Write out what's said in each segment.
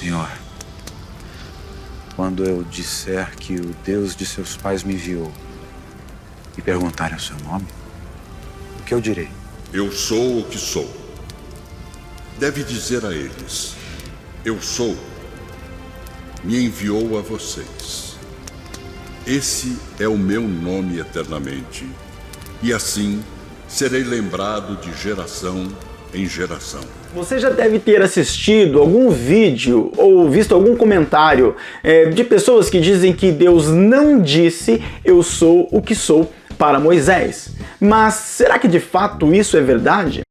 Senhor, quando eu disser que o Deus de seus pais me enviou e perguntarem o seu nome, o que eu direi? Eu sou o que sou. Deve dizer a eles: eu sou, me enviou a vocês. Esse é o meu nome eternamente, e assim serei lembrado de geração em geração. Você já deve ter assistido algum vídeo ou visto algum comentário de pessoas que dizem que Deus não disse eu sou o que sou para Moisés. Mas será que de fato isso é verdade?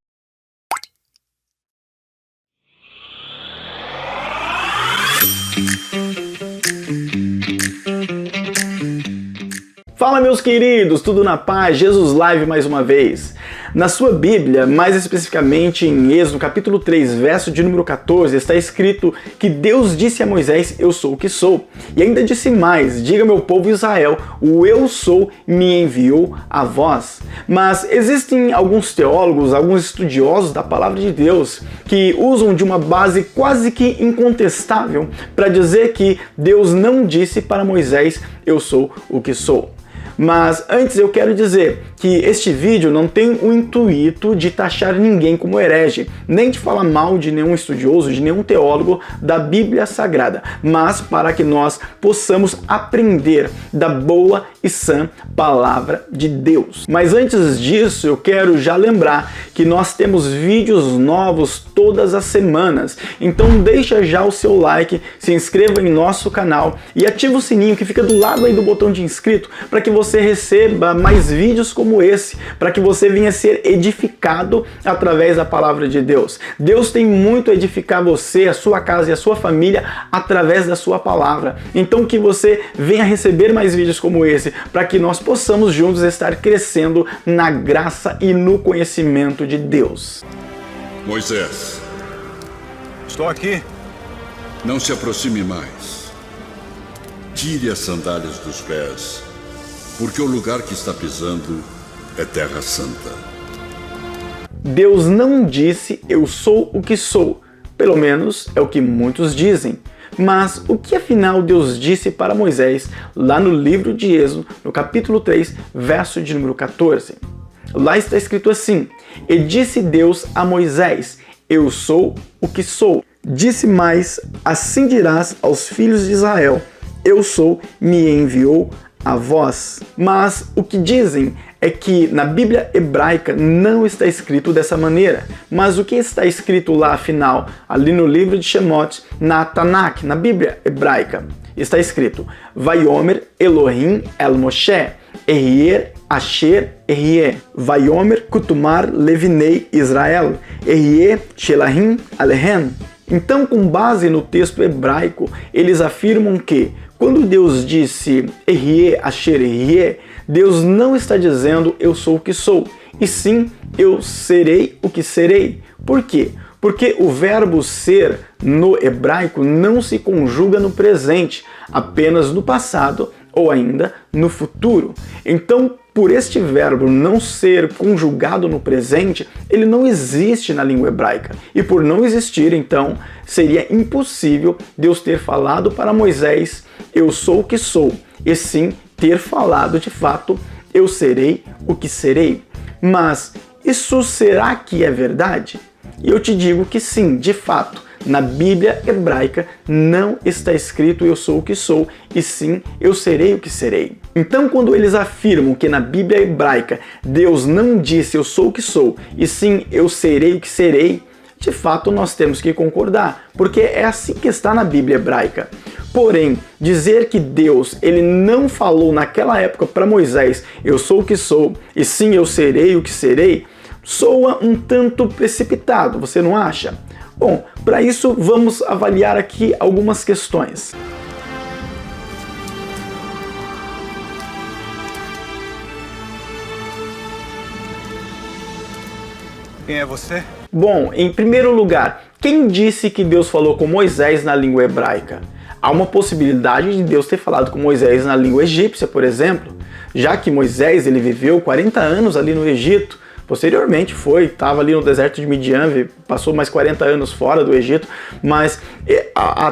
Fala, meus queridos, tudo na paz? Jesus Live mais uma vez. Na sua Bíblia, mais especificamente em Êxodo capítulo 3, verso de número 14, está escrito que Deus disse a Moisés, eu sou o que sou. E ainda disse mais, diga meu povo Israel, o eu sou me enviou a vós. Mas existem alguns teólogos, alguns estudiosos da palavra de Deus que usam de uma base quase que incontestável para dizer que Deus não disse para Moisés, eu sou o que sou. Mas antes eu quero dizer que este vídeo não tem o intuito de taxar ninguém como herege, nem de falar mal de nenhum estudioso, de nenhum teólogo da Bíblia Sagrada, mas para que nós possamos aprender da boa e sã palavra de Deus. Mas antes disso, eu quero já lembrar que nós temos vídeos novos todas as semanas, então deixa já o seu like, se inscreva em nosso canal e ativa o sininho que fica do lado aí do botão de inscrito para que você receba mais vídeos como esse, para que você venha ser edificado através da palavra de Deus. Deus tem muito a edificar você, a sua casa e a sua família através da sua palavra. Então que você venha receber mais vídeos como esse, para que nós possamos juntos estar crescendo na graça e no conhecimento de Deus. Moisés, Estou aqui. não se aproxime mais. Tire as sandálias dos pés, porque o lugar que está pisando é terra santa. Deus não disse eu sou o que sou, pelo menos é o que muitos dizem. Mas o que afinal Deus disse para Moisés lá no livro de Êxodo, no capítulo 3, verso de número 14? Lá está escrito assim, e disse Deus a Moisés, eu sou o que sou. Disse mais, assim dirás aos filhos de Israel, eu sou, me enviou a vós. Mas o que dizem é que na Bíblia hebraica não está escrito dessa maneira. Mas o que está escrito lá afinal, ali no livro de Shemot, na Tanakh, na Bíblia hebraica, está escrito Vayomer Elohim El Moshe, Ehier Asher Ehier, Vayomer Kutumar Levinei Israel, Ehier Shelahim Alehem. Então, com base no texto hebraico, eles afirmam que quando Deus disse Ehier Asher Ehier, Deus não está dizendo eu sou o que sou, e sim eu serei o que serei. Por quê? Porque o verbo ser no hebraico não se conjuga no presente, apenas no passado ou ainda no futuro. Então, por este verbo não ser conjugado no presente, ele não existe na língua hebraica. E por não existir, então, seria impossível Deus ter falado para Moisés, eu sou o que sou, e sim ter falado de fato, eu serei o que serei. Mas isso será que é verdade? E eu te digo que sim, de fato. Na Bíblia hebraica não está escrito eu sou o que sou, e sim eu serei o que serei. Então quando eles afirmam que na Bíblia hebraica Deus não disse eu sou o que sou, e sim eu serei o que serei, de fato nós temos que concordar, porque é assim que está na Bíblia hebraica. Porém, dizer que Deus ele não falou naquela época para Moisés eu sou o que sou, e sim eu serei o que serei, soa um tanto precipitado, você não acha? Bom, para isso vamos avaliar aqui algumas questões. Quem é você? Bom, em primeiro lugar, quem disse que Deus falou com Moisés na língua hebraica? Há uma possibilidade de Deus ter falado com Moisés na língua egípcia, por exemplo, já que Moisés ele viveu 40 anos ali no Egito. Posteriormente estava ali no deserto de Midian, passou mais 40 anos fora do Egito, mas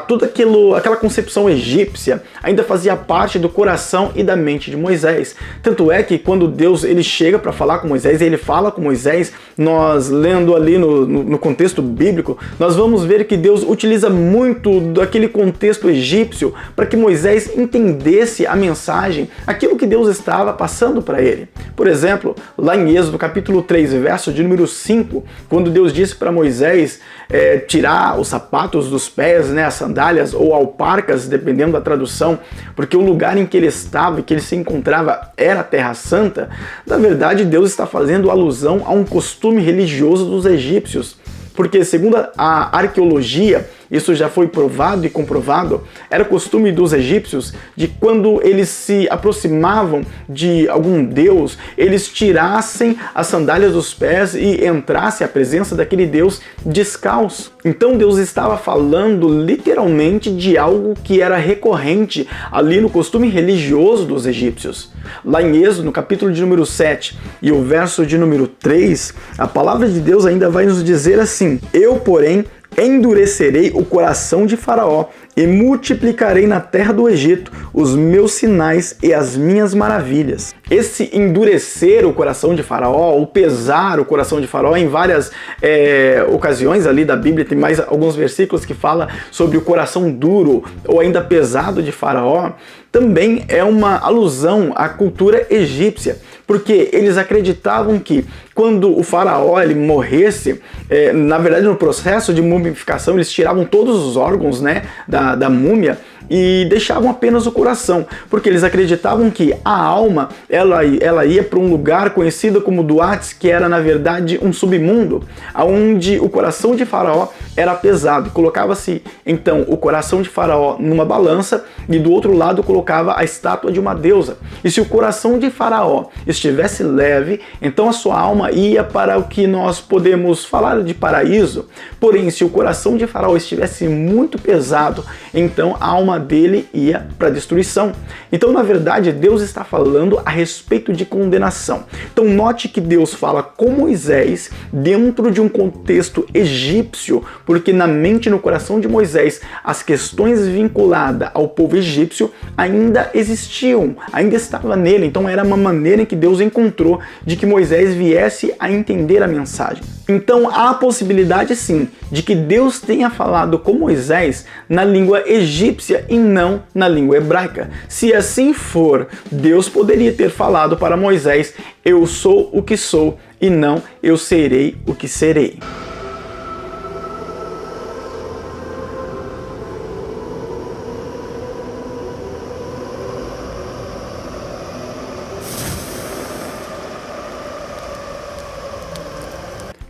toda aquela concepção egípcia ainda fazia parte do coração e da mente de Moisés. Tanto é que quando Deus ele chega para falar com Moisés, ele fala com Moisés, nós lendo ali no contexto bíblico, nós vamos ver que Deus utiliza muito daquele contexto egípcio para que Moisés entendesse a mensagem, aquilo que Deus estava passando para ele. Por exemplo, lá em Êxodo capítulo 3, verso de número 5, quando Deus disse para Moisés tirar os sapatos dos pés, né, as sandálias ou alparcas, dependendo da tradução, porque o lugar em que ele estava e que ele se encontrava era a Terra Santa, na verdade Deus está fazendo alusão a um costume religioso dos egípcios, porque segundo a arqueologia, isso já foi provado e comprovado, era costume dos egípcios de quando eles se aproximavam de algum deus, eles tirassem as sandálias dos pés e entrassem à presença daquele deus descalço. Então Deus estava falando literalmente de algo que era recorrente ali no costume religioso dos egípcios. Lá em Êxodo, no capítulo de número 7 e o verso de número 3, a palavra de Deus ainda vai nos dizer assim: eu, porém, endurecerei o coração de Faraó e multiplicarei na terra do Egito os meus sinais e as minhas maravilhas. Esse endurecer o coração de Faraó, ou pesar o coração de Faraó, em várias ocasiões ali da Bíblia, tem mais alguns versículos que fala sobre o coração duro ou ainda pesado de Faraó, também é uma alusão à cultura egípcia, porque eles acreditavam que quando o faraó ele morresse, na verdade no processo de mumificação eles tiravam todos os órgãos, né, da múmia e deixavam apenas o coração, porque eles acreditavam que a alma ela ia para um lugar conhecido como Duates, que era na verdade um submundo, onde o coração de Faraó era pesado, e colocava-se então o coração de Faraó numa balança e do outro lado colocava a estátua de uma deusa. E se o coração de Faraó estivesse leve, então a sua alma ia para o que nós podemos falar de paraíso. Porém, se o coração de Faraó estivesse muito pesado, então a alma dele ia para a destruição. Então, na verdade, Deus está falando a respeito de condenação. Então, note que Deus fala com Moisés dentro de um contexto egípcio, porque na mente e no coração de Moisés, as questões vinculadas ao povo egípcio ainda existiam, ainda estava nele. Então, era uma maneira em que Deus encontrou de que Moisés viesse a entender a mensagem. Então, há a possibilidade, sim, de que Deus tenha falado com Moisés na língua egípcia e não na língua hebraica. Se assim for, Deus poderia ter falado para Moisés: eu sou o que sou, e não eu serei o que serei.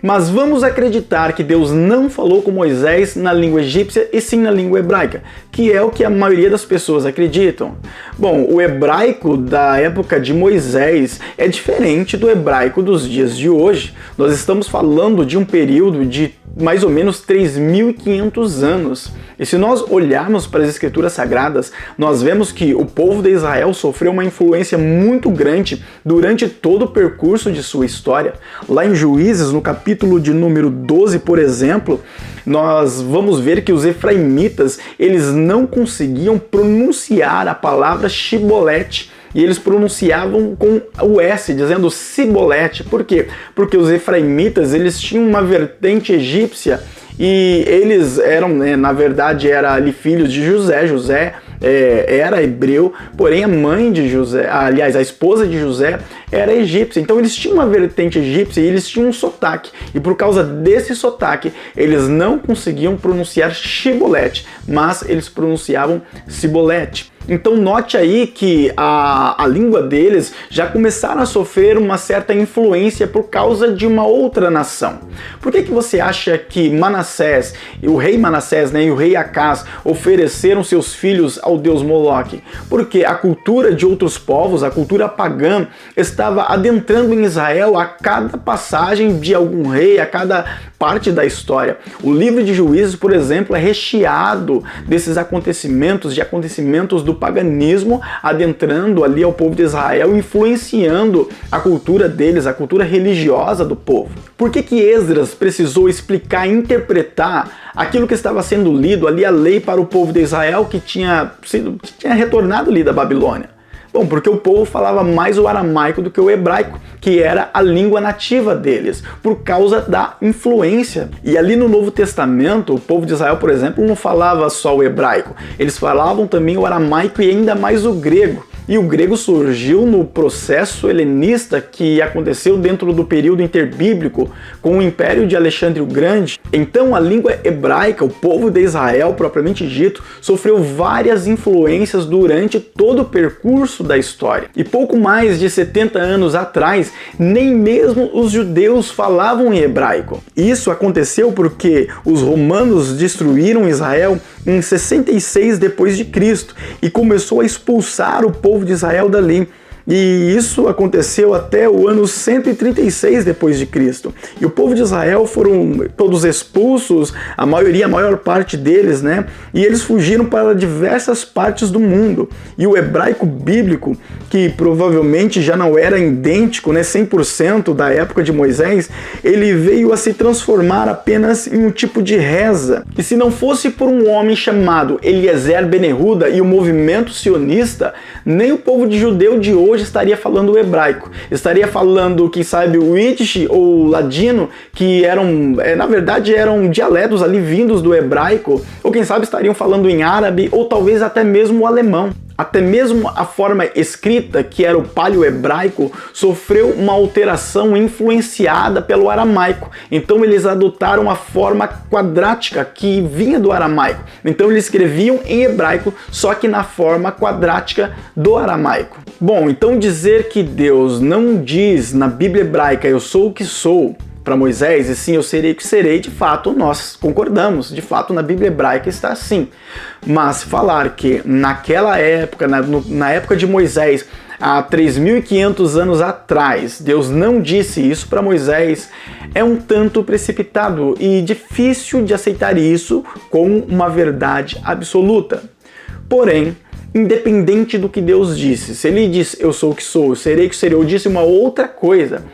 Mas vamos acreditar que Deus não falou com Moisés na língua egípcia e sim na língua hebraica, que é o que a maioria das pessoas acreditam. Bom, o hebraico da época de Moisés é diferente do hebraico dos dias de hoje. Nós estamos falando de um período de mais ou menos 3.500 anos. E se nós olharmos para as escrituras sagradas, nós vemos que o povo de Israel sofreu uma influência muito grande durante todo o percurso de sua história. Lá em Juízes, no capítulo de número 12, por exemplo, nós vamos ver que os efraimitas, eles não conseguiam pronunciar a palavra Shibolete, e eles pronunciavam com o S, dizendo Sibolete. Por quê? Porque os efraimitas, eles tinham uma vertente egípcia e eles eram, na verdade, era ali filhos de José. José era hebreu, porém a mãe de José, aliás, a esposa de José era egípcia. Então eles tinham uma vertente egípcia e eles tinham um sotaque. E por causa desse sotaque, eles não conseguiam pronunciar Shibolete, mas eles pronunciavam Sibolete. Então note aí que a língua deles já começaram a sofrer uma certa influência por causa de uma outra nação. Por que você acha que Manassés, o rei Manassés, e o rei Acás ofereceram seus filhos ao deus Moloque? Porque a cultura de outros povos, a cultura pagã, estava adentrando em Israel a cada passagem de algum rei, a cada parte da história. O livro de Juízes, por exemplo, é recheado desses acontecimentos, de acontecimentos do paganismo adentrando ali ao povo de Israel, influenciando a cultura deles, a cultura religiosa do povo. Por que que Esdras precisou explicar e interpretar aquilo que estava sendo lido ali, a lei para o povo de Israel que tinha retornado ali da Babilônia? Bom, porque o povo falava mais o aramaico do que o hebraico, que era a língua nativa deles, por causa da influência. E ali no Novo Testamento, o povo de Israel, por exemplo, não falava só o hebraico, eles falavam também o aramaico e ainda mais o grego. E o grego surgiu no processo helenista que aconteceu dentro do período interbíblico com o Império de Alexandre o Grande. Então a língua hebraica, o povo de Israel propriamente dito, sofreu várias influências durante todo o percurso da história. E pouco mais de 70 anos atrás, nem mesmo os judeus falavam em hebraico. Isso aconteceu porque os romanos destruíram Israel em 66 depois de Cristo e começou a expulsar o povo de Israel dali. E isso aconteceu até o ano 136 depois de Cristo. E o povo de Israel foram todos expulsos, a maior parte deles, né? E eles fugiram para diversas partes do mundo. E o hebraico bíblico, que provavelmente já não era idêntico, né, 100% da época de Moisés, ele veio a se transformar apenas em um tipo de reza. E se não fosse por um homem chamado Eliezer Ben Yehuda e o movimento sionista, nem o povo judeu de hoje estaria falando o hebraico. Estaria falando, quem sabe, o Yiddish ou o ladino, que na verdade eram dialetos ali vindos do hebraico, ou quem sabe estariam falando em árabe, ou talvez até mesmo o alemão. Até mesmo a forma escrita, que era o paleo-hebraico, sofreu uma alteração influenciada pelo aramaico. Então eles adotaram a forma quadrática que vinha do aramaico. Então eles escreviam em hebraico, só que na forma quadrática do aramaico. Bom, então dizer que Deus não diz na Bíblia hebraica "eu sou o que sou" para Moisés, e sim, eu serei o que serei, de fato nós concordamos, de fato na Bíblia hebraica está assim. Mas falar que naquela época, na época de Moisés, há 3.500 anos atrás, Deus não disse isso para Moisés, é um tanto precipitado e difícil de aceitar isso como uma verdade absoluta. Porém, independente do que Deus disse, se ele disse "eu sou o que sou, eu serei o que serei", ou disse uma outra coisa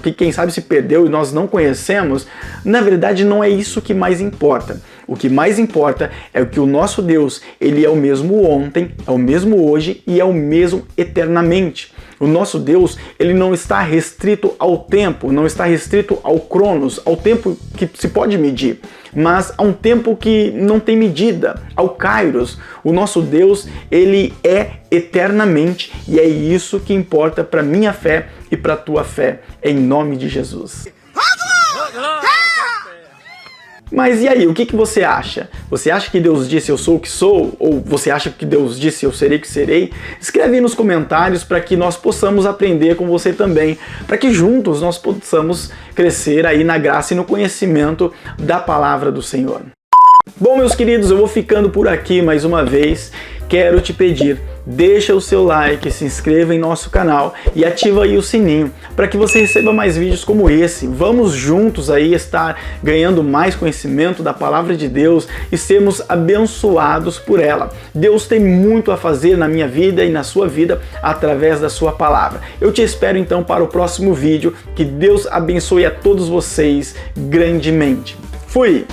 que quem sabe se perdeu e nós não conhecemos, na verdade não é isso que mais importa. O que mais importa é que o nosso Deus, ele é o mesmo ontem, é o mesmo hoje e é o mesmo eternamente. O nosso Deus, ele não está restrito ao tempo, não está restrito ao Cronos, ao tempo que se pode medir, mas a um tempo que não tem medida, ao Kairos. O nosso Deus, ele é eternamente, e é isso que importa para minha fé e para a tua fé, em nome de Jesus. Mas e aí, o que você acha? Você acha que Deus disse "eu sou o que sou"? Ou você acha que Deus disse "eu serei o que serei"? Escreve aí nos comentários para que nós possamos aprender com você também, para que juntos nós possamos crescer aí na graça e no conhecimento da palavra do Senhor. Bom, meus queridos, eu vou ficando por aqui mais uma vez. Quero te pedir, deixa o seu like, se inscreva em nosso canal e ativa aí o sininho para que você receba mais vídeos como esse. Vamos juntos aí estar ganhando mais conhecimento da palavra de Deus e sermos abençoados por ela. Deus tem muito a fazer na minha vida e na sua vida através da sua palavra. Eu te espero então para o próximo vídeo. Que Deus abençoe a todos vocês grandemente. Fui!